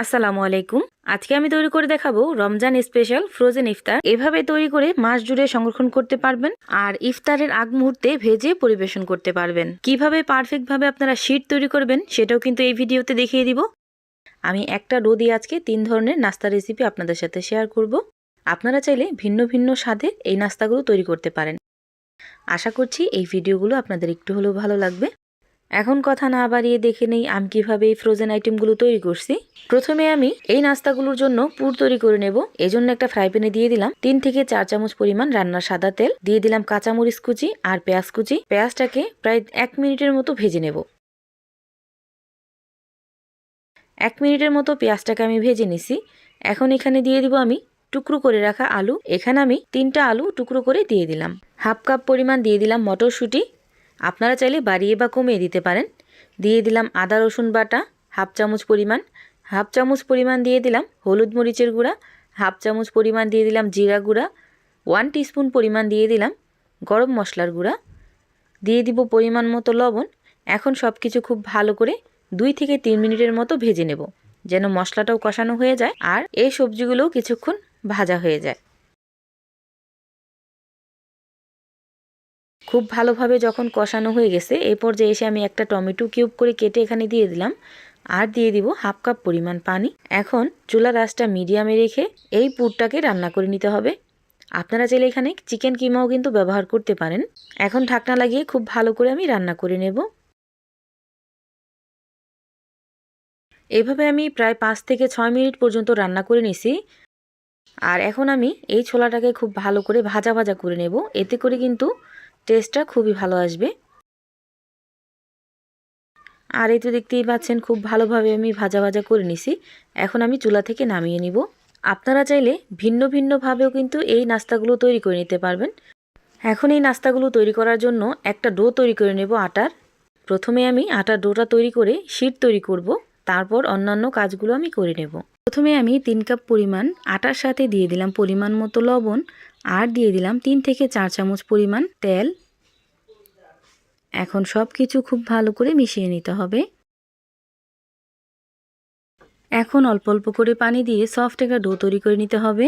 আসসালামু আলাইকুম। আজকে আমি তৈরি করে দেখাবো রমজান স্পেশাল ফ্রোজেন ইফতার। এভাবে তৈরি করে মাস জুড়ে সংরক্ষণ করতে পারবেন আর ইফতারের আগ মুহূর্তে ভেজে পরিবেশন করতে পারবেন। কিভাবে পারফেক্ট ভাবে আপনারা শীট তৈরি করবেন সেটাও কিন্তু এই ভিডিওতে দেখিয়ে দিব। আমি একটা ডো দিয়ে আজকে 3 ধরনের নাস্তা রেসিপি আপনাদের সাথে শেয়ার করব। আপনারা চাইলে ভিন্ন ভিন্ন স্বাদে এই নাস্তাগুলো তৈরি করতে পারেন। আশা করছি এই ভিডিওগুলো আপনাদের একটু হলেও ভালো লাগবে। এখন কথা না বাড়িয়ে দেখে নেই আমি কিভাবে এই ফ্রোজেন আইটেমগুলো তৈরি করছি। প্রথমে আমি এই নাস্তাগুলোর জন্য পুর তৈরি করে নেব। এজন্য একটা ফ্রাই প্যানে দিয়ে দিলাম 3 থেকে 4 চামচ পরিমাণ রান্নার সাদা তেল, দিয়ে দিলাম কাঁচামরিচ কুচি আর পেঁয়াজ কুচি। পেঁয়াজটাকে প্রায় 1 মিনিটের মতো ভেজে নেব। 1 মিনিটের মতো পেঁয়াজটাকে আমি ভেজে নিছি। এখন এখানে দিয়ে দিব আমি টুকরো করে রাখা আলু। এখানে আমি 3টা আলু টুকরো করে দিয়ে দিলাম। হাফ কাপ পরিমাণ দিয়ে দিলাম মটরশুঁটি, আপনারা চাইলে বাড়িয়ে বা কমিয়ে দিতে পারেন। দিয়ে দিলাম আদা রসুন বাটা হাফ চামচ পরিমাণ। হাফ চামচ পরিমাণ দিয়ে দিলাম হলুদ মরিচের গুঁড়া। হাফ চামচ পরিমাণ দিয়ে দিলাম জিরা গুঁড়া। 1 টিস্পুন পরিমাণ দিয়ে দিলাম গরম মশলার গুঁড়া। দিয়ে দিব পরিমাণ মতো লবণ। এখন সব কিছু খুব ভালো করে 2 থেকে 3 মিনিটের মতো ভেজে নেব, যেন মশলাটাও কষানো হয়ে যায় আর এই সবজিগুলোও কিছুক্ষণ ভাজা হয়ে যায়। খুব ভালোভাবে যখন কষানো হয়ে গেছে এই পর্যায়ে এসে আমি একটা টমেটো কিউব করে কেটে এখানে দিয়ে দিলাম আর দিয়ে দিব হাফ কাপ পরিমাণ পানি। এখন চুলার আঁচটা মিডিয়ামে রেখে এই পুরটাকে রান্না করে নিতে হবে। আপনারা চাইলে এখানে চিকেন কিমাও কিন্তু ব্যবহার করতে পারেন। এখন ঢাকনা লাগিয়ে খুব ভালো করে আমি রান্না করে নেব। এভাবে আমি প্রায় 5 থেকে 6 মিনিট পর্যন্ত রান্না করে নিছি। আর এখন আমি এই ছোলাটাকে খুব ভালো করে ভাজা ভাজা করে নেব, এতে করে কিন্তু টেস্টটা খুবই ভালো আসবে। আর এই তো দেখতেই পাচ্ছেন খুব ভালোভাবে আমি ভাজা ভাজা করে নিছি। এখন আমি চুলা থেকে নামিয়ে নিব। আপনারা চাইলে ভিন্ন ভিন্নভাবেও কিন্তু এই নাস্তাগুলো তৈরি করে নিতে পারবেন। এখন এই নাস্তাগুলো তৈরি করার জন্য একটা ডো তৈরি করে নেব আটার। প্রথমে আমি আটার ডোটা তৈরি করে শীট তৈরি করব, তারপর অন্যান্য কাজগুলো আমি করে নেব। প্রথমে আমি 3 কাপ পরিমাণ আটার সাথে দিয়ে দিলাম পরিমাণ মতো লবণ আর দিয়ে দিলাম 3 থেকে 4 চামচ পরিমাণ তেল। এখন সব কিছু খুব ভালো করে মিশিয়ে নিতে হবে। এখন অল্প অল্প করে পানি দিয়ে সফট একটা ডো তৈরি করে নিতে হবে।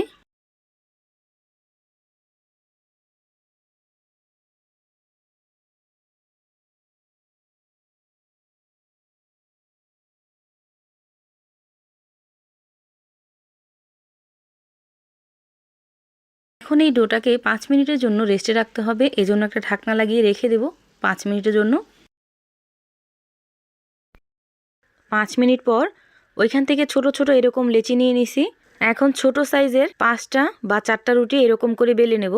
এখন এই ডোটাকে 5 মিনিটের জন্য রেস্টে রাখতে হবে, এজন্য একটা ঢাকনা লাগিয়ে রেখে দেব 5 মিনিটের জন্য। 5 মিনিট পর ওইখান থেকে ছোট ছোট এরকম লেচি নিয়ে নিছি। এখন ছোট সাইজের 5টা বা 4টা রুটি এরকম করে বেলে নেব।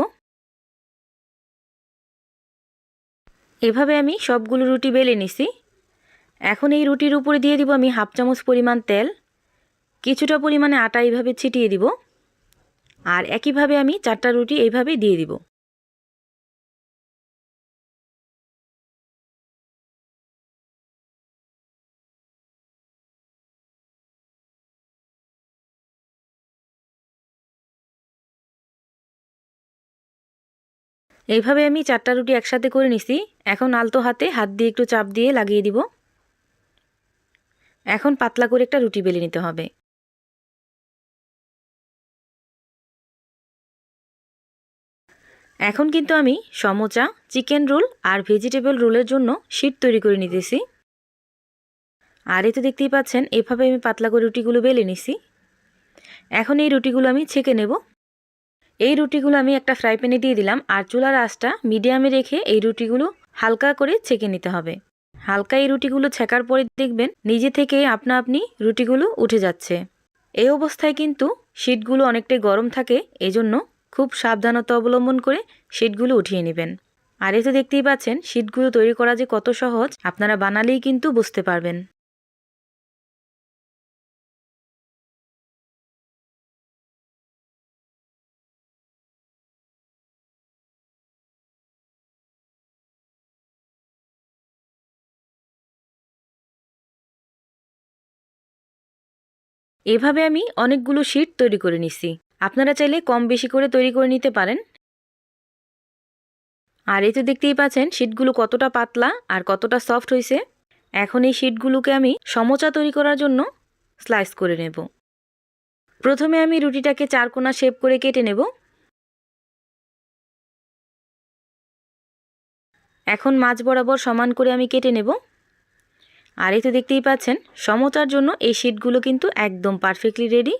এভাবে আমি সবগুলো রুটি বেলে নিছি। এখন এই রুটির উপরে দিয়ে দিব আমি হাফ চামচ পরিমাণ তেল, কিছুটা পরিমাণে আটা এইভাবে ছিটিয়ে দিব আর একইভাবে আমি 4টা রুটি এইভাবে দিয়ে দিব। এইভাবে আমি 4টা রুটি একসাথে করে নিছি। এখন আলতো হাতে হাত দিয়ে একটু চাপ দিয়ে লাগিয়ে দিব। এখন পাতলা করে একটা রুটি বেলে নিতে হবে। এখন কিন্তু আমি সমোচা, চিকেন রোল আর ভেজিটেবল রোলের জন্য শীট তৈরি করে নিতেছি। আর এই তো দেখতেই পাচ্ছেন এভাবে আমি পাতলা করে রুটিগুলো বেলে নিছি। এখন এই রুটিগুলো আমি ছেঁকে নেব। এই রুটিগুলো আমি একটা ফ্রাই প্যানে দিয়ে দিলাম আর চুলার আঁচটা মিডিয়ামে রেখে এই রুটিগুলো হালকা করে ছেঁকে নিতে হবে। হালকা এই রুটিগুলো ছেঁকার পরে দেখবেন নিজে থেকে আপনা আপনি রুটিগুলো উঠে যাচ্ছে। এই অবস্থায় কিন্তু শীটগুলো অনেকটাই গরম থাকে, এজন্য খুব সাবধানতা অবলম্বন করে শীটগুলো উঠিয়ে নেবেন। আর এই তো দেখতেই পাচ্ছেন শীটগুলো তৈরি করা যে কত সহজ, আপনারা বানালেই কিন্তু বুঝতে পারবেন। এভাবে আমি অনেকগুলো শীট তৈরি করে নিছি। আপনারা চাইলে কম বেশি করে তৈরি করে নিতে পারেন। আর এই তো দেখতেই পাচ্ছেন শীটগুলো কতটা পাতলা আর কতটা সফট হয়েছে। এখন এই শীটগুলোকে আমি সমোচা তৈরি করার জন্য স্লাইস করে নেব। প্রথমে আমি রুটিটাকে 4 কোনা শেপ করে কেটে নেব। এখন মাঝ বরাবর সমান করে আমি কেটে নেব। আর এই তো দেখতেই পাচ্ছেন সমতার জন্য এই শীটগুলো কিন্তু একদম পারফেক্টলি রেডি।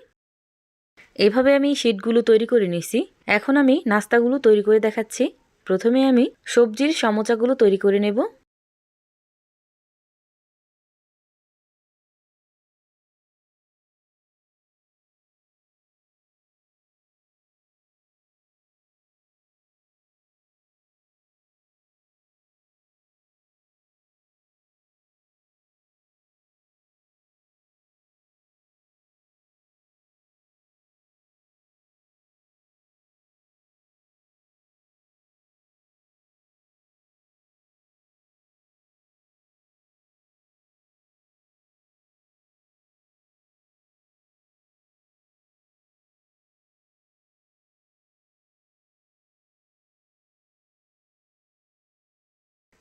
এভাবে আমি শীটগুলো তৈরি করে নিছি। এখন আমি নাস্তাগুলো তৈরি করে দেখাচ্ছি। প্রথমে আমি সবজির সমোচাগুলো তৈরি করে নেব।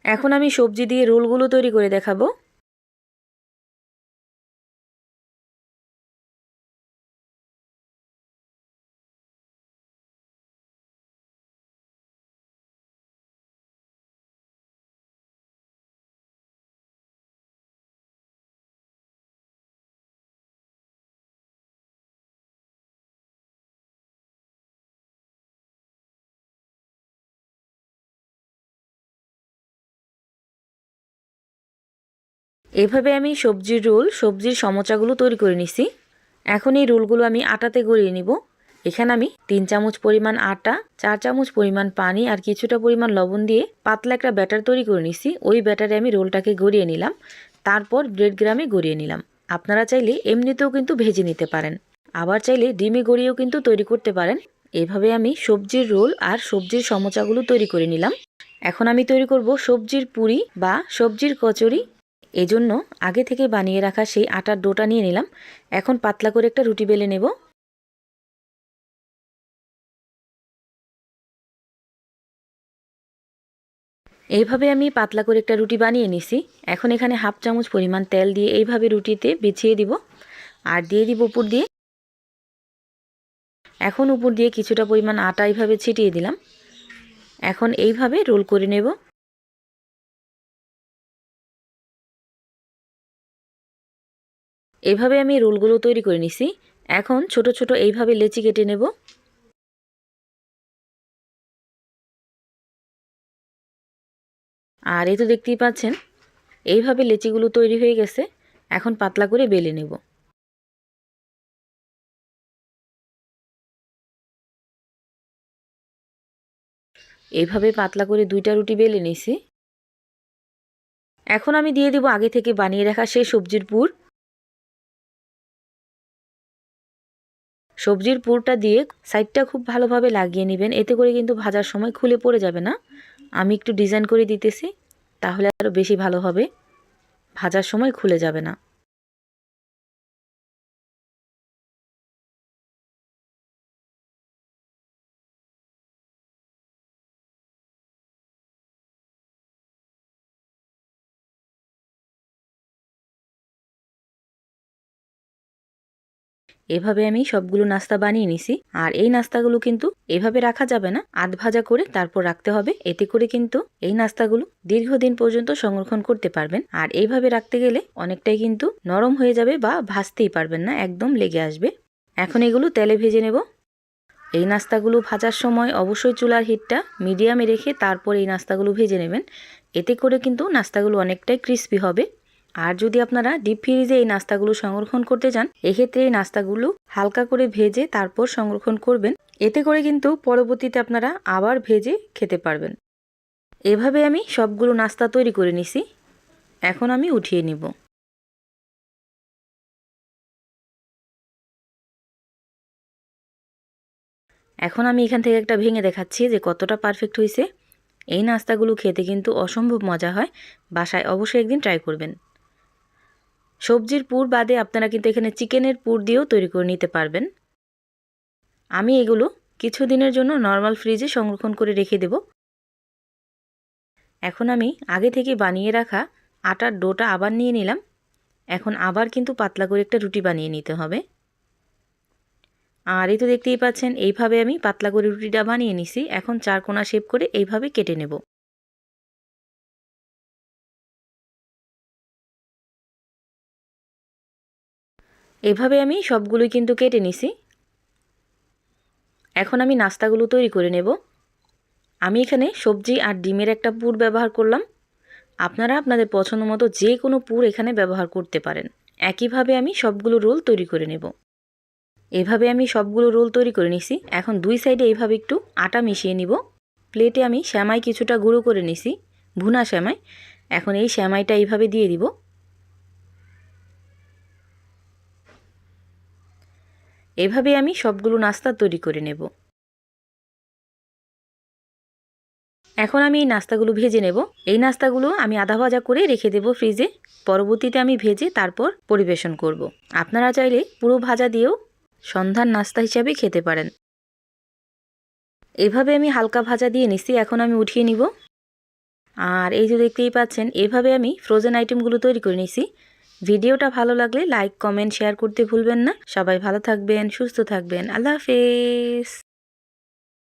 এখন আমি সবজি দিয়ে রোলগুলো তৈরি করে দেখাবো। এভাবে আমি সবজির রোল, সবজির সমোচাগুলো তৈরি করে নিছি। এখন এই রোলগুলো আমি আটাতে গড়িয়ে নিব। এখানে আমি 3 চামচ পরিমাণ আটা, 4 চামচ পরিমাণ পানি আর কিছুটা পরিমাণ লবণ দিয়ে পাতলা একটা ব্যাটার তৈরি করে নিছি। ওই ব্যাটারে আমি রোলটাকে গড়িয়ে নিলাম। তারপর ব্রেড গ্রামে গড়িয়ে নিলাম। আপনারা চাইলে এমনিতেও কিন্তু ভেজে নিতে পারেন, আবার চাইলে ডিমে গড়িয়েও কিন্তু তৈরি করতে পারেন। এভাবে আমি সবজির রোল আর সবজির সমোচাগুলো তৈরি করে নিলাম। এখন আমি তৈরি করব সবজির পুরি বা সবজির কচুরি। এজন্য আগে থেকে বানিয়ে রাখা সেই আটার ডোটা নিয়ে নিলাম। এখন পাতলা করে একটা রুটি বেলে নেব। এইভাবে আমি পাতলা করে একটা রুটি বানিয়ে নিছি। এখন এখানে হাফ চামচ পরিমাণ তেল দিয়ে এইভাবে রুটিতে বিছিয়ে দিব আর দিয়ে দিব উপর দিয়ে। এখন উপর দিয়ে কিছুটা পরিমাণ আটা এইভাবে ছিটিয়ে দিলাম। এখন এইভাবে রোল করে নেব। এভাবে আমি রোলগুলো তৈরি করে নিছি। এখন ছোট ছোট এইভাবে লেচি কেটে নেব। আর এই তো দেখতেই পাচ্ছেন এইভাবে লেচিগুলো তৈরি হয়ে গেছে। এখন পাতলা করে বেলে নেব। এইভাবে পাতলা করে 2টা রুটি বেলে নিছি। এখন আমি দিয়ে দেব আগে থেকে বানিয়ে রাখা সেই সবজির পুর। সবজির পুরটা দিয়ে সাইডটা খুব ভালোভাবে লাগিয়ে নেবেন, এতে করে কিন্তু ভাজার সময় খুলে পড়ে যাবে না। আমি একটু ডিজাইন করে দিতেছি, তাহলে আরও বেশি ভালো হবে, ভাজার সময় খুলে যাবে না। এভাবে আমি সবগুলো নাস্তা বানিয়ে নিছি। আর এই নাস্তাগুলো কিন্তু এভাবে রাখা যাবে না, আধ ভাজা করে তারপর রাখতে হবে। এতে করে কিন্তু এই নাস্তাগুলো দীর্ঘদিন পর্যন্ত সংরক্ষণ করতে পারবেন। আর এইভাবে রাখতে গেলে অনেকটাই কিন্তু নরম হয়ে যাবে বা ভাজতেই পারবেন না, একদম লেগে আসবে। এখন এগুলো তেলে ভেজে নেব। এই নাস্তাগুলো ভাজার সময় অবশ্যই চুলার হিটটা মিডিয়ামে রেখে তারপর এই নাস্তাগুলো ভেজে নেবেন। এতে করে কিন্তু নাস্তাগুলো অনেকটাই ক্রিস্পি হবে। আর যদি আপনারা ডিপ ফ্রিজে এই নাস্তাগুলো সংরক্ষণ করতে চান, এক্ষেত্রে এই নাস্তাগুলো হালকা করে ভেজে তারপর সংরক্ষণ করবেন। এতে করে কিন্তু পরবর্তীতে আপনারা আবার ভেজে খেতে পারবেন। এভাবে আমি সবগুলো নাস্তা তৈরি করে নিছি। এখন আমি উঠিয়ে নিব। এখন আমি এখান থেকে একটা ভেঙে দেখাচ্ছি যে কতটা পারফেক্ট হয়েছে। এই নাস্তাগুলো খেতে কিন্তু অসম্ভব মজা হয়। বাসায় অবশ্যই একদিন ট্রাই করবেন। সবজির পুর বাদে আপনারা কিন্তু এখানে চিকেনের পুর দিয়েও তৈরি করে নিতে পারবেন। আমি এগুলো কিছুদিনের জন্য নর্মাল ফ্রিজে সংরক্ষণ করে রেখে দেব। এখন আমি আগে থেকে বানিয়ে রাখা আটার ডোটা আবার নিয়ে নিলাম। এখন আবার কিন্তু পাতলা করে একটা রুটি বানিয়ে নিতে হবে। আর এই তো দেখতেই পাচ্ছেন এইভাবে আমি পাতলা করে রুটিটা বানিয়ে নিছি। এখন 4 কোণা শেপ করে এইভাবে কেটে নেব। এভাবে আমি সবগুলোই কিন্তু কেটে নিছি। এখন আমি নাস্তাগুলো তৈরি করে নেব। আমি এখানে সবজি আর ডিমের একটা পুর ব্যবহার করলাম। আপনারা আপনাদের পছন্দ মতো যে কোনো পুর এখানে ব্যবহার করতে পারেন। একইভাবে আমি সবগুলো রোল তৈরি করে নেব। এভাবে আমি সবগুলো রোল তৈরি করে নিছি। এখন দুই সাইডে এইভাবে একটু আটা মিশিয়ে নিব। প্লেটে আমি সেমাই কিছুটা গুঁড়ো করে নিছি, ভুনা সেমাই। এখন এই সেমাইটা এইভাবে দিয়ে দিব। এভাবে আমি সবগুলো নাস্তা তৈরি করে নেব। এখন আমি এই নাস্তাগুলো ভেজে নেব। এই নাস্তাগুলো আমি আধা ভাজা করে রেখে দেব ফ্রিজে। পরবর্তীতে আমি ভেজে তারপর পরিবেশন করব। আপনারা চাইলে পুরো ভাজা দিয়েও সন্ধ্যার নাস্তা হিসাবে খেতে পারেন। এভাবে আমি হালকা ভাজা দিয়ে নিছি। এখন আমি উঠিয়ে নিব। আর এই যে দেখতেই পাচ্ছেন এভাবে আমি ফ্রোজেন আইটেমগুলো তৈরি করে নিছি। ভিডিওটা ভালো লাগলে লাইক, কমেন্ট, শেয়ার করতে ভুলবেন না। সবাই ভালো থাকবেন, সুস্থ থাকবেন। আল্লাহ হাফেজ।